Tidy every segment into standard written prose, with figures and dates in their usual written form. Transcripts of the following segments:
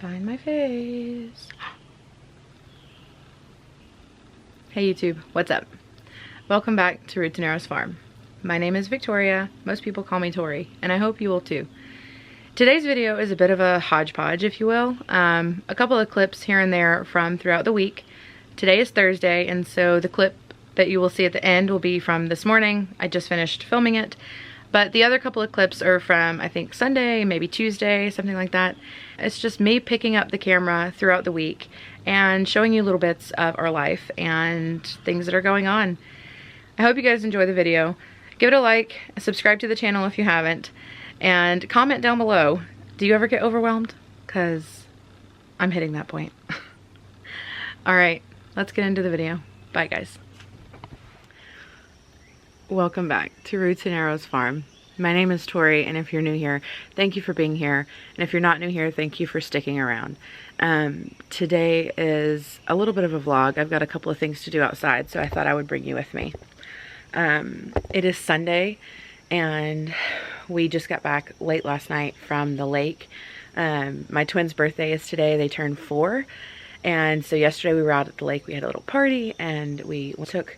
find my face. Hey YouTube, what's up? Welcome back to Roots and Arrows Farm. My name is Victoria. Most people call me Tori, and I hope you will too. Today's video is a bit of a hodgepodge, if you will. A couple of clips here and there from throughout the week. Today is Thursday, and so the clip that you will see at the end will be from this morning. I just finished filming it. But the other couple of clips are from, I think, Sunday, maybe Tuesday, something like that. It's just me picking up the camera throughout the week and showing you little bits of our life and things that are going on. I hope you guys enjoy the video. Give it a like, subscribe to the channel if you haven't, and comment down below. Do you ever get overwhelmed? Because I'm hitting that point. Alright, let's get into the video. Bye guys. Welcome back to Roots and Arrows Farm. My name is Tori, and if you're new here, thank you for being here. And if you're not new here, thank you for sticking around. Today is a little bit of a vlog. I've got a couple of things to do outside, so I thought I would bring you with me. It is Sunday, and we just got back late last night from the lake. My twins' birthday is today. They turned 4. And so yesterday we were out at the lake. We had a little party, and we took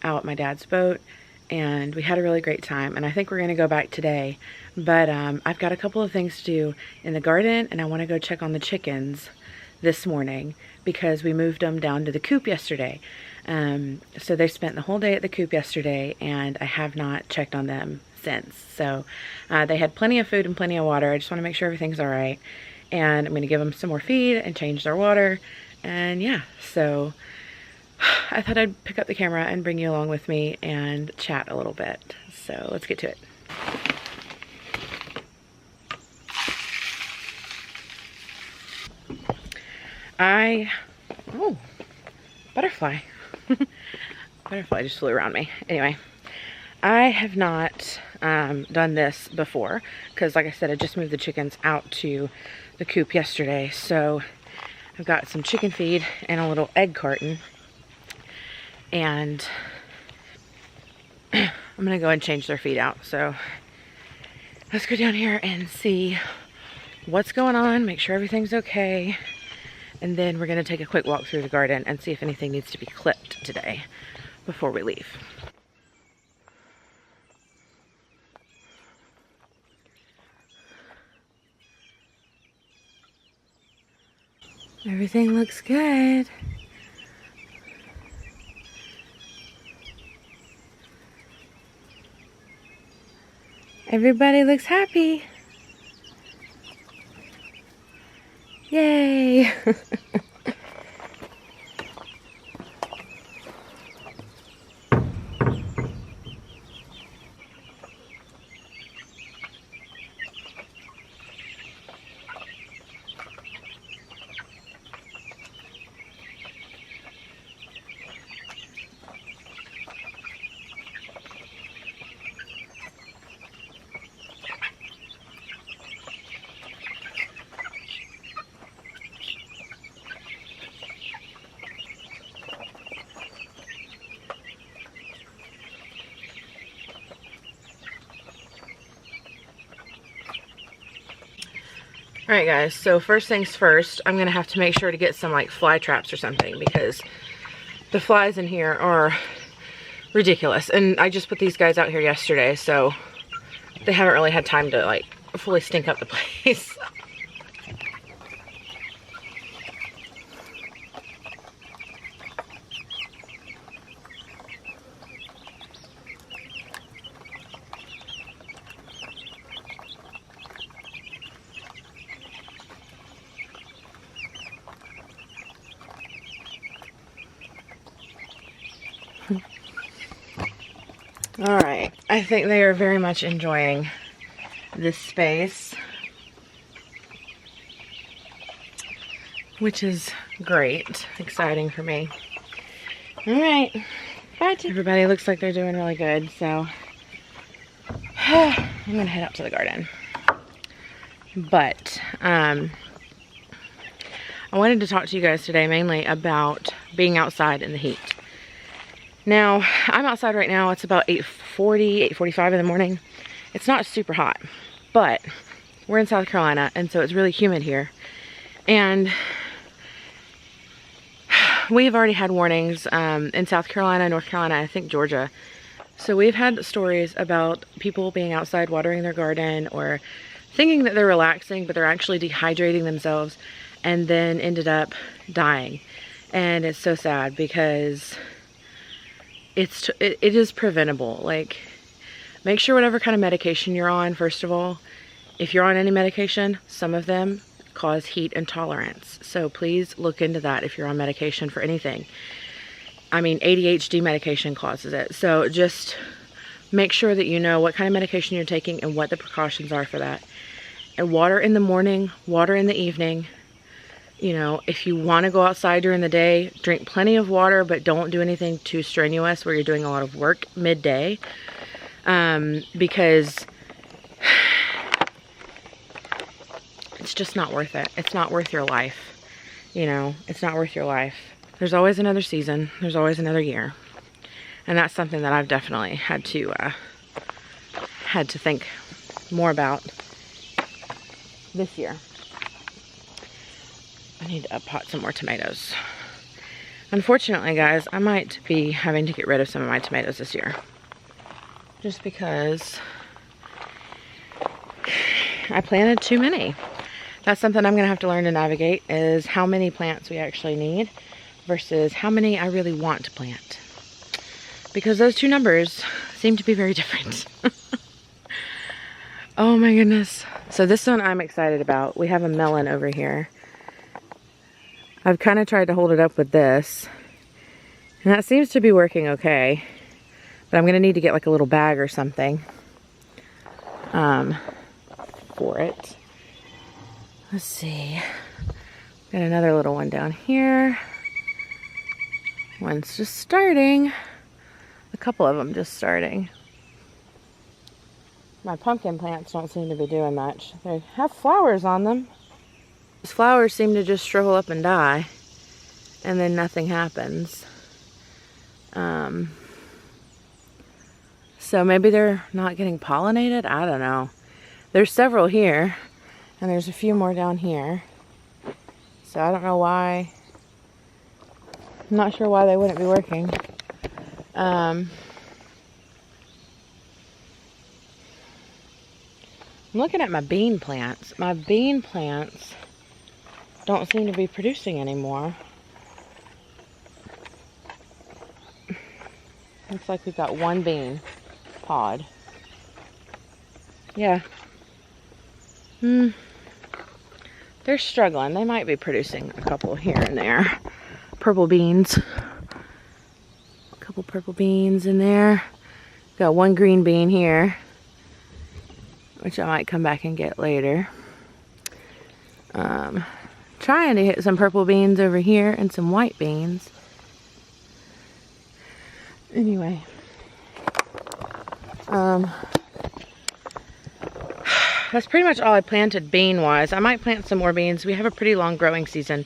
out my dad's boat. And we had a really great time, and I think we're gonna go back today. But I've got a couple of things to do in the garden, and I wanna go check on the chickens this morning because we moved them down to the coop yesterday. So they spent the whole day at the coop yesterday, and I have not checked on them since. So they had plenty of food and plenty of water. I just wanna make sure everything's all right. And I'm gonna give them some more feed and change their water. And yeah, so I thought I'd pick up the camera and bring you along with me and chat a little bit. So let's get to it. Oh, butterfly. Butterfly just flew around me. Anyway, I have not done this before because, like I said, I just moved the chickens out to the coop yesterday. So I've got some chicken feed and a little egg carton. And I'm gonna go and change their feed out. So let's go down here and see what's going on, make sure everything's okay. And then we're gonna take a quick walk through the garden and see if anything needs to be clipped today before we leave. Everything looks good. Everybody looks happy. Yay! Alright guys, so first things first, I'm going to have to make sure to get some like fly traps or something because the flies in here are ridiculous. And I just put these guys out here yesterday, so they haven't really had time to like fully stink up the place. All right, I think they are very much enjoying this space, which is great, exciting for me. All right, bye. Everybody looks like they're doing really good, so I'm gonna head out to the garden. But I wanted to talk to you guys today mainly about being outside in the heat. Now, I'm outside right now. It's about 8:40, 8:45 in the morning. It's not super hot, but we're in South Carolina, and so it's really humid here. And we've already had warnings in South Carolina, North Carolina, I think Georgia. So we've had stories about people being outside watering their garden or thinking that they're relaxing, but they're actually dehydrating themselves and then ended up dying. And it's so sad because it is preventable. Like, make sure whatever kind of medication you're on, first of all, if you're on any medication, some of them cause heat intolerance. So please look into that if you're on medication for anything. I mean, ADHD medication causes it. So just make sure that you know what kind of medication you're taking and what the precautions are for that. And water in the morning, water in the evening. You know, if you want to go outside during the day, drink plenty of water, but don't do anything too strenuous where you're doing a lot of work midday. Because it's just not worth it. It's not worth your life. You know, it's not worth your life. There's always another season. There's always another year. And that's something that I've definitely had to think more about this year. I need to pot some more tomatoes. Unfortunately, guys, I might be having to get rid of some of my tomatoes this year. Just because I planted too many. That's something I'm going to have to learn to navigate, is how many plants we actually need versus how many I really want to plant. Because those two numbers seem to be very different. Oh my goodness. So this one I'm excited about. We have a melon over here. I've kind of tried to hold it up with this. And that seems to be working okay. But I'm going to need to get like a little bag or something for it. Let's see. Got another little one down here. One's just starting. A couple of them just starting. My pumpkin plants don't seem to be doing much. They have flowers on them. These flowers seem to just shrivel up and die, and then nothing happens. So maybe they're not getting pollinated? I don't know. There's several here, and there's a few more down here. So I don't know why. I'm not sure why they wouldn't be working. I'm looking at my bean plants. My bean plants don't seem to be producing anymore. Looks like we've got one bean pod. Yeah. They're struggling. They might be producing a couple here and there. Purple beans. A couple purple beans in there. Got one green bean here, which I might come back and get later. Trying to hit some purple beans over here and some white beans. Anyway. That's pretty much all I planted bean-wise. I might plant some more beans. We have a pretty long growing season,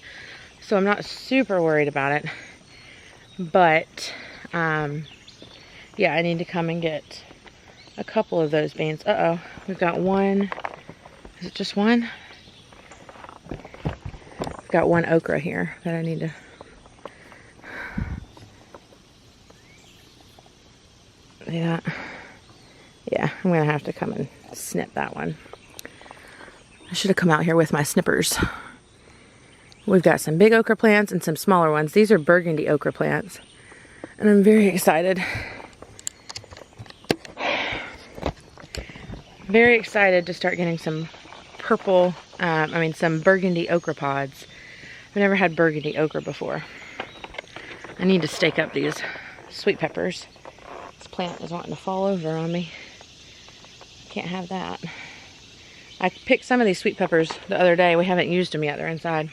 so I'm not super worried about it. But, yeah, I need to come and get a couple of those beans. Uh-oh, we've got one. Is it just one? I've got one okra here that I need to... Yeah. Yeah, I'm going to have to come and snip that one. I should have come out here with my snippers. We've got some big okra plants and some smaller ones. These are burgundy okra plants. And I'm very excited. Very excited to start getting some purple, some burgundy okra pods. I've never had burgundy okra before. I need to stake up these sweet peppers. This plant is wanting to fall over on me. Can't have that. I picked some of these sweet peppers the other day. We haven't used them yet. They're inside.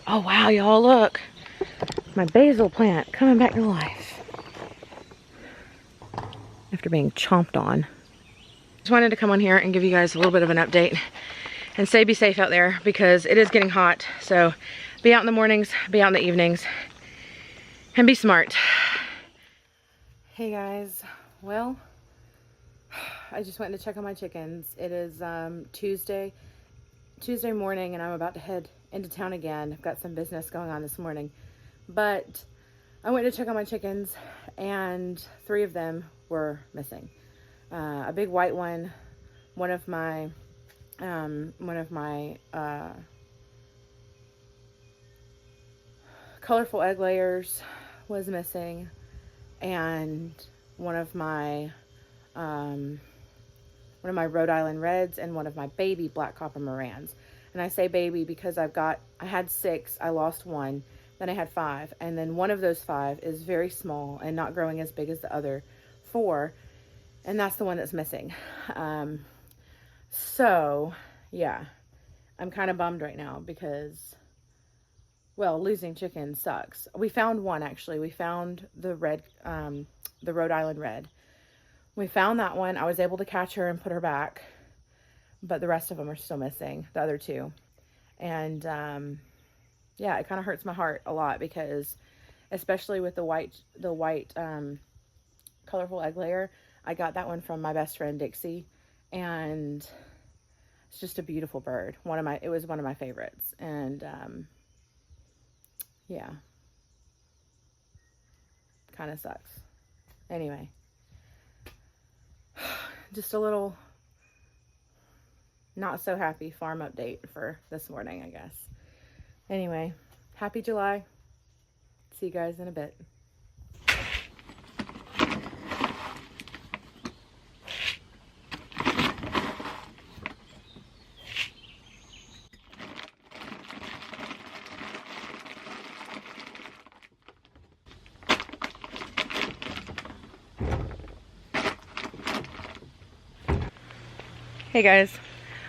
Oh wow, y'all, look. My basil plant coming back to life. After being chomped on. Just wanted to come on here and give you guys a little bit of an update. And say be safe out there because it is getting hot. So be out in the mornings, be out in the evenings, and be smart. Hey guys, well, I just went to check on my chickens. It is Tuesday, Tuesday morning and I'm about to head into town again. I've got some business going on this morning. But I went to check on my chickens and 3 of them were missing. A big white one, one of my colorful egg layers was missing, and one of my Rhode Island Reds and one of my baby black copper Morans. And I say baby because I had 6, I lost 1, then I had 5, and then one of those 5 is very small and not growing as big as the other 4, and that's the one that's missing. So yeah, I'm kind of bummed right now because, well, losing chickens sucks. We found one, actually. We found the red, the Rhode Island Red. We found that one. I was able to catch her and put her back, but the rest of them are still missing, the other 2. And yeah, it kind of hurts my heart a lot because, especially with the white colorful egg layer, I got that one from my best friend Dixie, and it's just a beautiful bird. It was one of my favorites, and yeah, kind of sucks. Anyway, just a little not so happy farm update for this morning, I guess. Anyway, happy July. See you guys in a bit. Hey guys,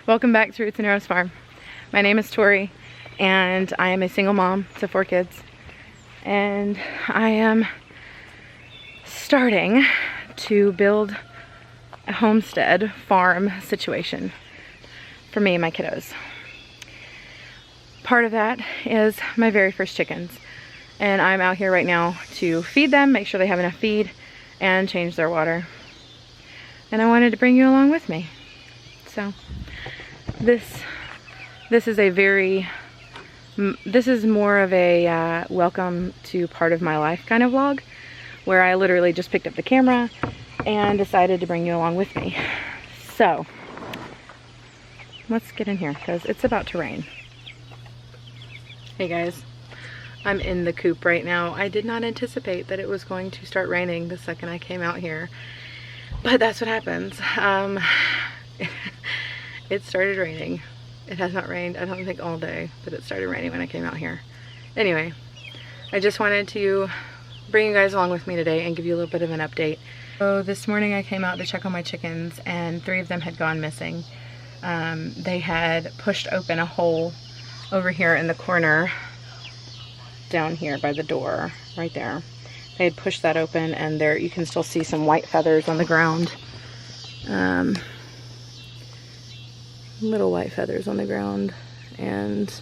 welcome back to Roots and Arrows Farm. My name is Tori and I am a single mom to 4 kids, and I am starting to build a homestead farm situation for me and my kiddos. Part of that is my very first chickens, and I'm out here right now to feed them, make sure they have enough feed, and change their water. And I wanted to bring you along with me. So this is more of a welcome to part of my life kind of vlog, where I literally just picked up the camera and decided to bring you along with me. So let's get in here because it's about to rain. Hey guys, I'm in the coop right now. I did not anticipate that it was going to start raining the second I came out here, but that's what happens. It started raining. It has not rained, I don't think, all day, but it started raining when I came out here. Anyway, I just wanted to bring you guys along with me today and give you a little bit of an update. So this morning I came out to check on my chickens, and 3 of them had gone missing. They had pushed open a hole over here in the corner, down here by the door, right there. They had pushed that open, and there you can still see some white feathers on the ground. Little white feathers on the ground, and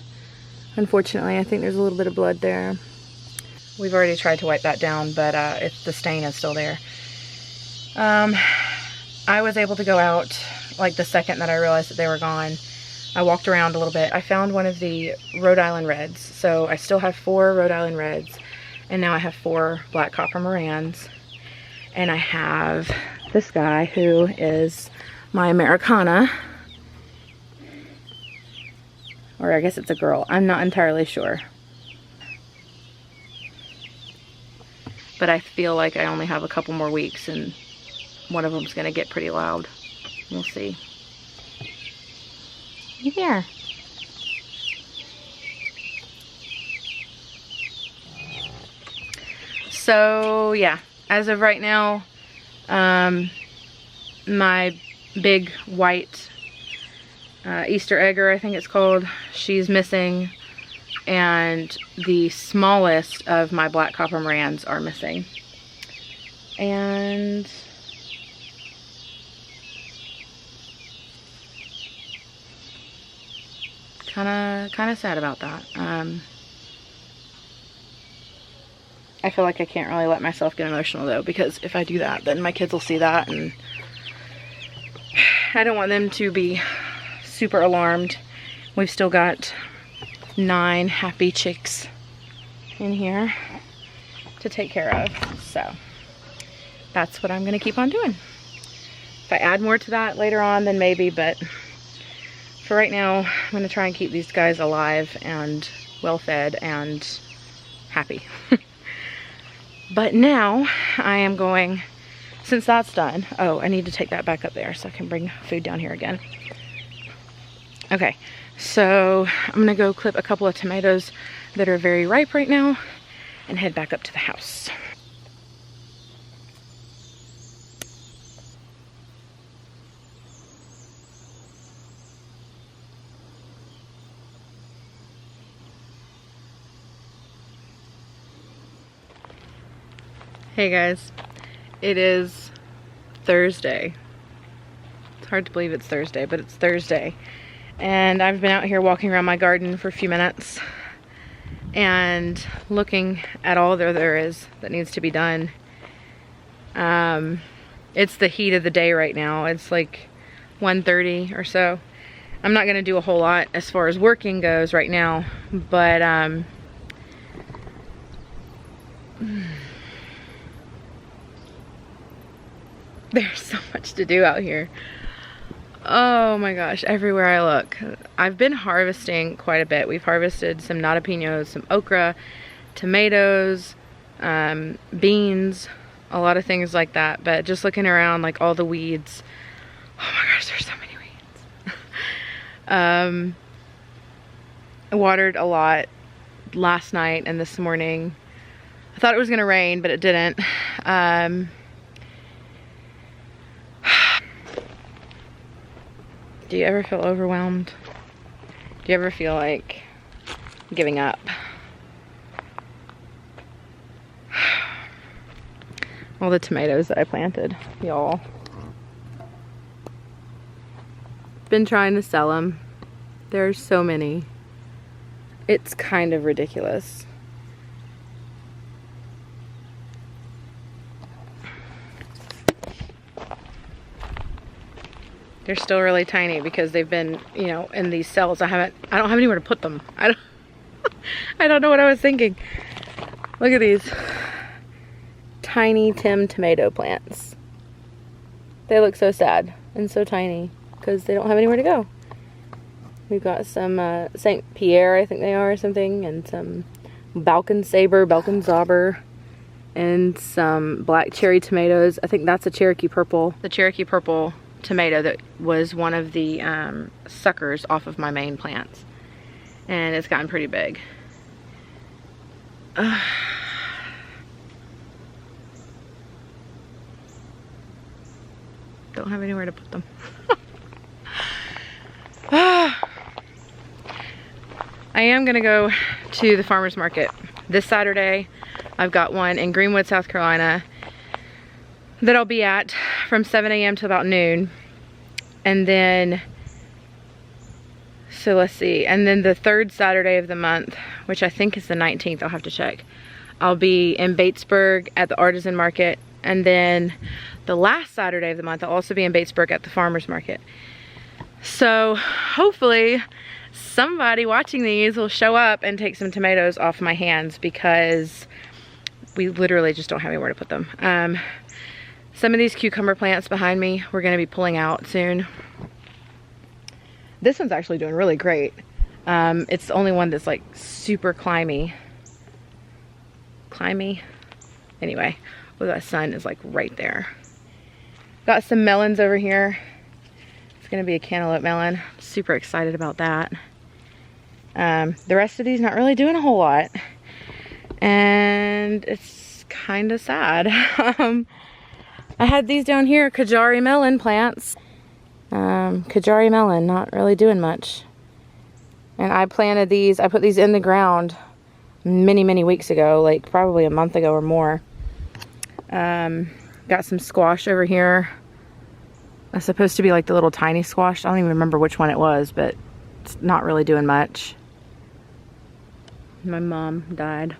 unfortunately I think there's a little bit of blood there. We've already tried to wipe that down, but the stain is still there. I was able to go out like the second that I realized that they were gone. I walked around a little bit. I found one of the Rhode Island Reds, so I still have 4 Rhode Island Reds, and now I have 4 black copper Morans, and I have this guy who is my Americana. Or I guess it's a girl. I'm not entirely sure. But I feel like I only have a couple more weeks and one of them's gonna get pretty loud. We'll see. Here. So yeah, as of right now, my big white Easter egger, I think it's called, she's missing, and the smallest of my black copper Morans are missing. And kind of sad about that. I feel like I can't really let myself get emotional though, because if I do that, then my kids will see that, and I don't want them to be super alarmed We've still got 9 happy chicks in here to take care of. So that's what I'm gonna keep on doing. If I add more to that later on, then maybe, but for right now, I'm gonna try and keep these guys alive and well fed and happy. But now I am going, since that's done, oh, I need to take that back up there so I can bring food down here again. Okay, so I'm gonna go clip a couple of tomatoes that are very ripe right now and head back up to the house. Hey guys, it is Thursday. It's hard to believe it's Thursday, but it's Thursday. And I've been out here walking around my garden for a few minutes and looking at all there is that needs to be done. It's the heat of the day right now. It's like 1:30 or so. I'm not gonna do a whole lot as far as working goes right now, but there's so much to do out here. Oh my gosh, everywhere I look. I've been harvesting quite a bit. We've harvested some jalapenos, some okra, tomatoes, beans, a lot of things like that. But just looking around, like all the weeds. Oh my gosh, there's so many weeds. I watered a lot last night and this morning. I thought it was gonna rain, but it didn't. Do you ever feel overwhelmed? Do you ever feel like giving up? All the tomatoes that I planted, y'all. Been trying to sell them. There's so many. It's kind of ridiculous. They're still really tiny because they've been, you know, in these cells. I don't have anywhere to put them. I don't know what I was thinking. Look at these tiny Tim tomato plants. They look so sad and so tiny because they don't have anywhere to go. We've got some St. Pierre, I think they are, or something, and some Balkan and some black cherry tomatoes. I think that's a Cherokee purple. The Cherokee purple tomato that was one of the suckers off of my main plants, and it's gotten pretty big. Don't have anywhere to put them. I am gonna go to the farmer's market this Saturday. I've got one in Greenwood, South Carolina that I'll be at from 7 a.m. to about noon. And then, so let's see, and then the third Saturday of the month, which I think is the 19th, I'll have to check, I'll be in Batesburg at the artisan market. And then the last Saturday of the month, I'll also be in Batesburg at the farmer's market. So hopefully somebody watching these will show up and take some tomatoes off my hands, because we literally just don't have anywhere to put them. Some of these cucumber plants behind me, we're gonna be pulling out soon. This one's actually doing really great. It's the only one that's like super climby. Anyway, well, that sun is like right there. Got some melons over here. It's gonna be a cantaloupe melon. Super excited about that. The rest of these not really doing a whole lot. And it's kind of sad. I had these down here, Kajari melon plants. Kajari melon, not really doing much. And I planted these, I put these in the ground many weeks ago, like probably a month ago or more. Got some squash over here. That's supposed to be like the little tiny squash. I don't even remember which one it was, but it's not really doing much. My mom died.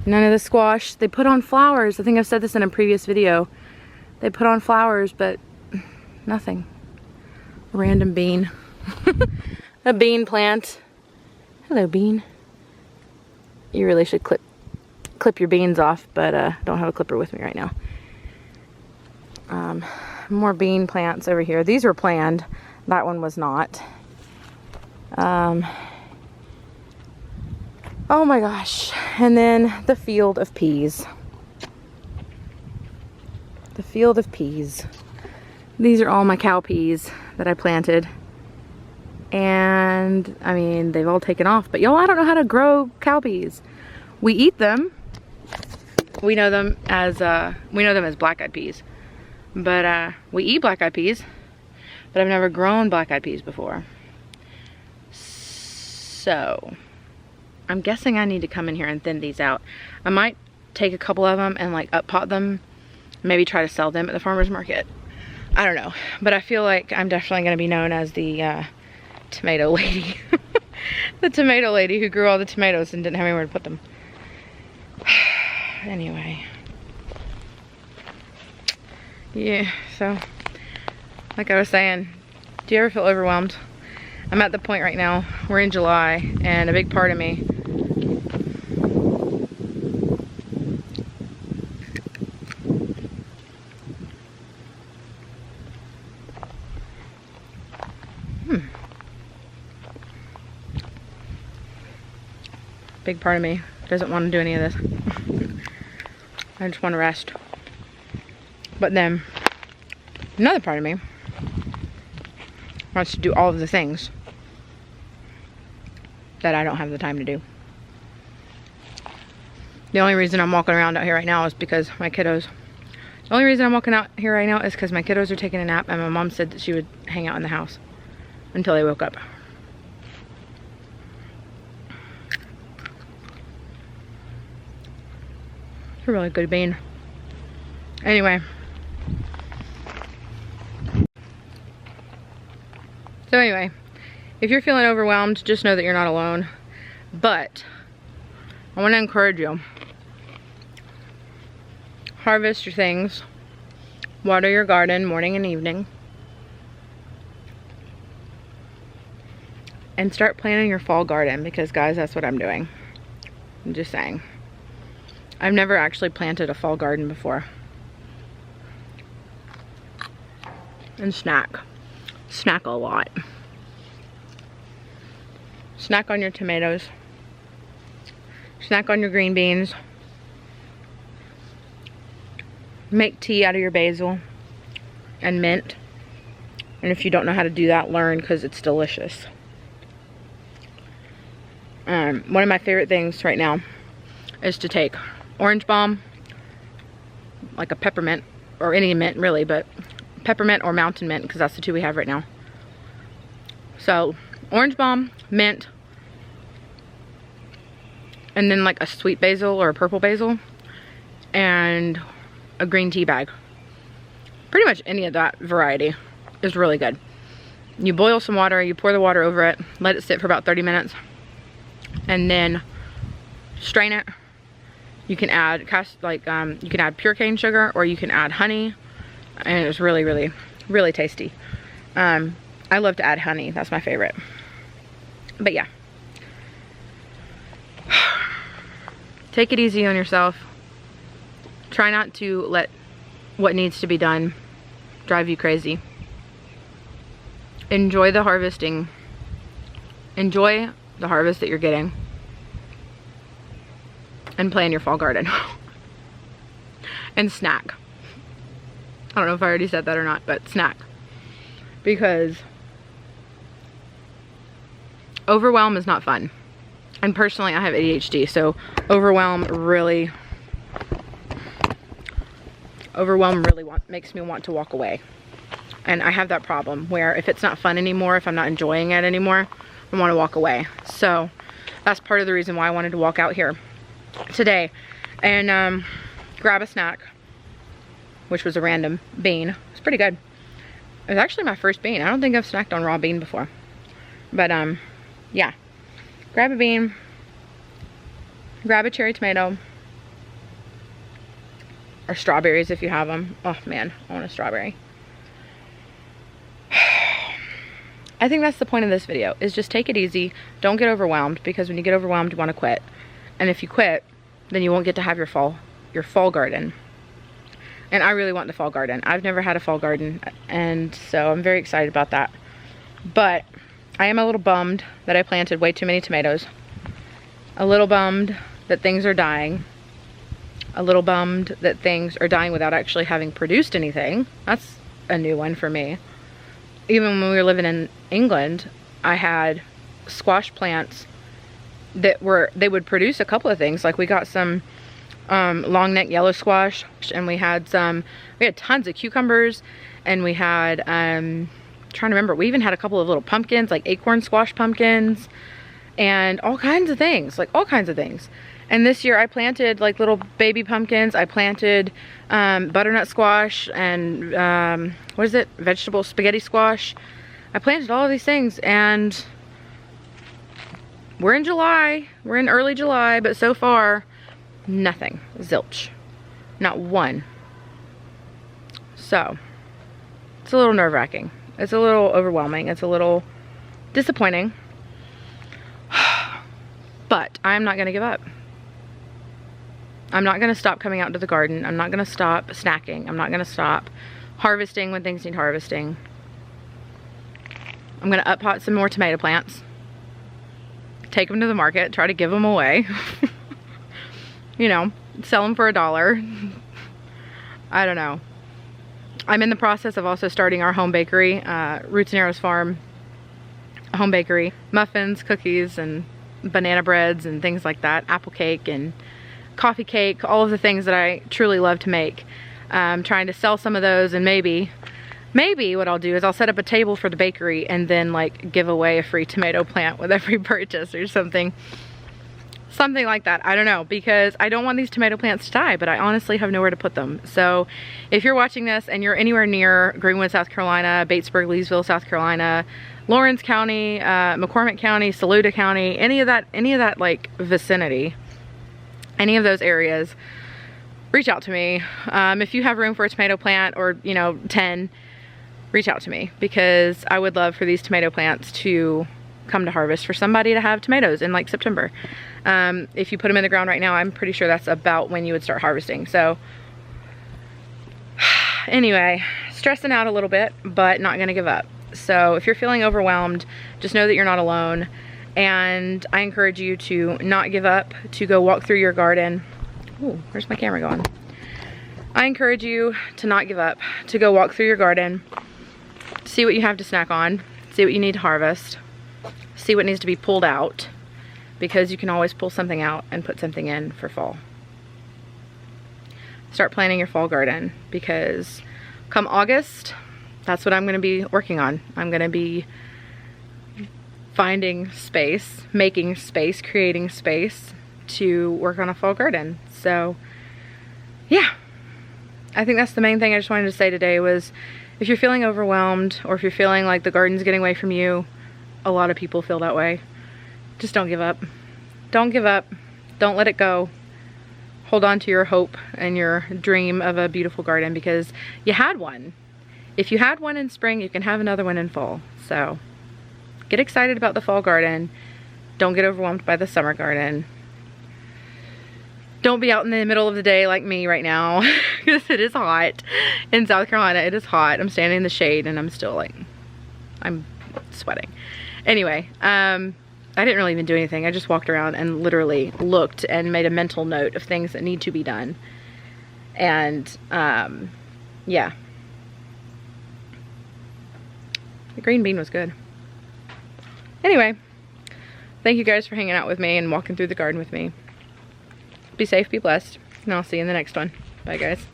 None of the squash. They put on flowers. I think I've said this in a previous video. They put on flowers, but nothing. random bean. A bean plant. Hello, bean. You really should clip your beans off, but don't have a clipper with me right now. More bean plants over here. These were planned. That one was not. Oh my gosh. And then the field of peas. The field of peas. These are all my cow peas that I planted. And I mean, they've all taken off, but y'all, I don't know how to grow cow peas. We eat them. We know them as black-eyed peas. But we eat black-eyed peas, but I've never grown black-eyed peas before. So I'm guessing I need to come in here and thin these out. I might take a couple of them and like up pot them, maybe try to sell them at the farmer's market. I don't know, but I feel like I'm definitely going to be known as the tomato lady. The tomato lady who grew all the tomatoes and didn't have anywhere to put them. Anyway. Yeah, so like I was saying, do you ever feel overwhelmed? I'm at the point right now, we're in July, and a big part of me big part of me doesn't want to do any of this. I just want to rest. But then another part of me wants to do all of the things that I don't have the time to do. The only reason I'm walking around out here right now is because my kiddos. The only reason I'm walking out here right now is because my kiddos are taking a nap, and my mom said that she would hang out in the house until they woke up. It's a really good bean. Anyway. So anyway, if you're feeling overwhelmed, just know that you're not alone. But I want to encourage you. Harvest your things. Water your garden morning and evening. And start planning your fall garden, because guys, that's what I'm doing. I'm just saying. I've never actually planted a fall garden before. And snack. Snack a lot. Snack on your tomatoes. Snack on your green beans. Make tea out of your basil and mint. And if you don't know how to do that, learn, because it's delicious. One of my favorite things right now is to take orange balm, like a peppermint, or any mint really, but peppermint or mountain mint, because that's the two we have right now. So orange balm, mint, and then like a sweet basil or a purple basil, and a green tea bag. Pretty much any of that variety is really good. You boil some water, you pour the water over it, let it sit for about 30 minutes, and then strain it. You can add you can add pure cane sugar, or you can add honey, and it's really, really, really tasty. I love to add honey. That's my favorite. But yeah. Take it easy on yourself. Try not to let what needs to be done drive you crazy. Enjoy the harvesting. Enjoy the harvest that you're getting. And plan your fall garden. And snack. I don't know if I already said that or not, but snack. Because overwhelm is not fun. And personally, I have ADHD, so overwhelm really makes me want to walk away. And I have that problem where if it's not fun anymore, if I'm not enjoying it anymore, I want to walk away. So that's part of the reason why I wanted to walk out here today and grab a snack, which was a random bean. It's pretty good. It was actually my first bean. I don't think I've snacked on raw bean before. But yeah. Grab a bean. Grab a cherry tomato. Or strawberries if you have them. Oh man, I want a strawberry. I think that's the point of this video, is just take it easy. Don't get overwhelmed, because when you get overwhelmed, you want to quit. And if you quit, then you won't get to have your fall garden. And I really want the fall garden. I've never had a fall garden, and so I'm very excited about that. But I am a little bummed that I planted way too many tomatoes. A little bummed that things are dying. A little bummed that things are dying without actually having produced anything. That's a new one for me. Even when we were living in England, I had squash plants that they would produce a couple of things. Like we got some long neck yellow squash, and we had tons of cucumbers, and we had trying to remember, we even had a couple of little pumpkins, like acorn squash pumpkins, and all kinds of things, like all kinds of things. And this year I planted like little baby pumpkins. I planted butternut squash and what is it, vegetable spaghetti squash. I planted all of these things, and we're in July, we're in early July, but so far nothing, zilch, not one. So it's a little nerve-wracking, it's a little overwhelming, it's a little disappointing, but I'm not gonna give up. I'm not gonna stop coming out to the garden. I'm not gonna stop snacking. I'm not gonna stop harvesting when things need harvesting. I'm gonna up-pot some more tomato plants, take them to the market, try to give them away. You know, sell them for $1. I don't know. I'm in the process of also starting our home bakery, Roots and Arrows Farm home bakery. Muffins, cookies, and banana breads and things like that. Apple cake and coffee cake, all of the things that I truly love to make. I'm trying to sell some of those, and maybe what I'll do is I'll set up a table for the bakery and then like give away a free tomato plant with every purchase or something like that. I don't know, because I don't want these tomato plants to die, but I honestly have nowhere to put them. So if you're watching this and you're anywhere near Greenwood, South Carolina, Batesburg, Leesville, South Carolina, Lawrence County, McCormick County, Saluda County, any of that like vicinity, any of those areas, reach out to me. If you have room for a tomato plant, or 10, reach out to me, because I would love for these tomato plants to come to harvest, for somebody to have tomatoes in like September. If you put them in the ground right now, I'm pretty sure that's about when you would start harvesting. So anyway, stressing out a little bit, but not gonna give up. So if you're feeling overwhelmed, just know that you're not alone. And I encourage you to not give up, to go walk through your garden. Ooh, where's my camera going? I encourage you to not give up, to go walk through your garden, see what you have to snack on, see what you need to harvest, see what needs to be pulled out, because you can always pull something out and put something in for fall. Start planning your fall garden, because come August, that's what I'm gonna be working on. I'm gonna be finding space, making space, creating space to work on a fall garden. So yeah, I think that's the main thing I just wanted to say today, was if you're feeling overwhelmed, or if you're feeling like the garden's getting away from you, a lot of people feel that way, just don't give up. Don't give up, don't let it go. Hold on to your hope and your dream of a beautiful garden, because you had one. If you had one in spring, you can have another one in fall. So get excited about the fall garden. Don't get overwhelmed by the summer garden. Don't be out in the middle of the day like me right now, because it is hot. In South Carolina, it is hot. I'm standing in the shade and I'm still like, I'm sweating. Anyway, I didn't really even do anything. I just walked around and literally looked and made a mental note of things that need to be done. And yeah. The green bean was good. Anyway, thank you guys for hanging out with me and walking through the garden with me. Be safe, be blessed, and I'll see you in the next one. Bye guys.